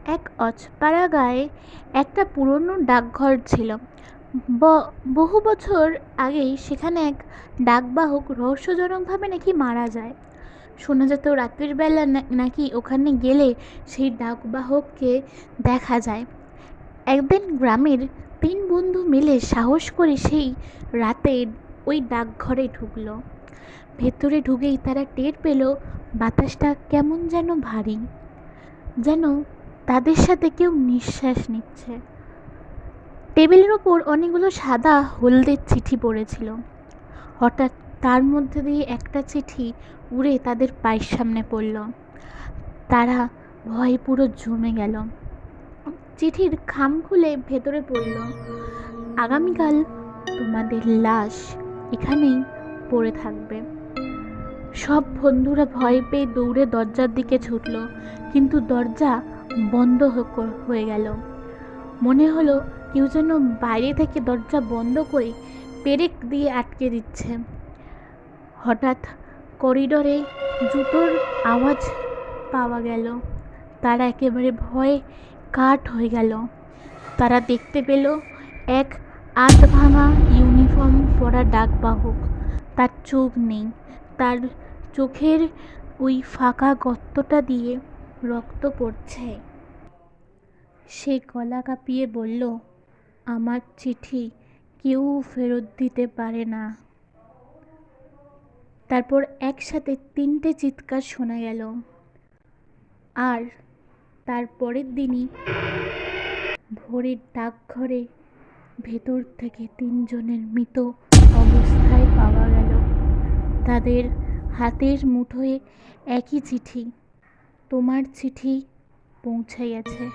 এক অজপাড়া গায়ে একটা পুরনো ডাকঘর ছিল। বহু বছর আগেই সেখানে এক ডাকবাহক রহস্যজনকভাবে নাকি মারা যায়। শোনা যেত রাতের বেলা নাকি ওখানে গেলে সেই ডাকবাহককে দেখা যায়। একদিন গ্রামের 3 বন্ধু মিলে সাহস করে সেই রাতে ওই ডাকঘরে ঢুকলো। ভেতরে ঢুকেই তারা টের পেল বাতাসটা কেমন যেন ভারী, যেন তাদের সাথে কেউ নিঃশ্বাস নিচ্ছে। টেবিলের ওপর অনেকগুলো সাদা হলদে চিঠি পড়েছিল। হঠাৎ তার মধ্যে দিয়ে একটা চিঠি উড়ে তাদের পায়ের সামনে পড়ল। তারা ভয়ে পুরো জমে গেল। চিঠির খাম খুলে ভেতরে পড়ল, আগামীকাল তোমাদের লাশ এখানেই পড়ে থাকবে। সব বন্ধুরা ভয় পেয়ে দৌড়ে দরজার দিকে ছুটল, কিন্তু দরজা বন্ধ হয়ে গেল। মনে হলো কেউ যেন বাইরে থেকে দরজা বন্ধ করে পেরেক দিয়ে আটকে দিচ্ছে। হঠাৎ করিডোরে জুতোর আওয়াজ পাওয়া গেল। তারা একেবারে ভয়ে কাঠ হয়ে গেল। তারা দেখতে পেল এক আধ ভাঙা ইউনিফর্ম পরা ডাকবাহক। তার চোখ নেই, তার চোখের ওই ফাঁকা গর্তটা দিয়ে রক্ত পড়ছে। সে গলা কাঁপিয়ে বলল, আমার চিঠি কেউ ফেরত দিতে পারে না। তারপর একসাথে 3টে চিৎকার শোনা গেল। আর তার পরের দিনই ভোরের ডাকঘরে ভেতর থেকে 3জনের মৃত অবস্থায় পাওয়া গেল। তাদের হাতের মুঠোয় একই চিঠি, তোমার চিঠি পৌঁছে গেছে।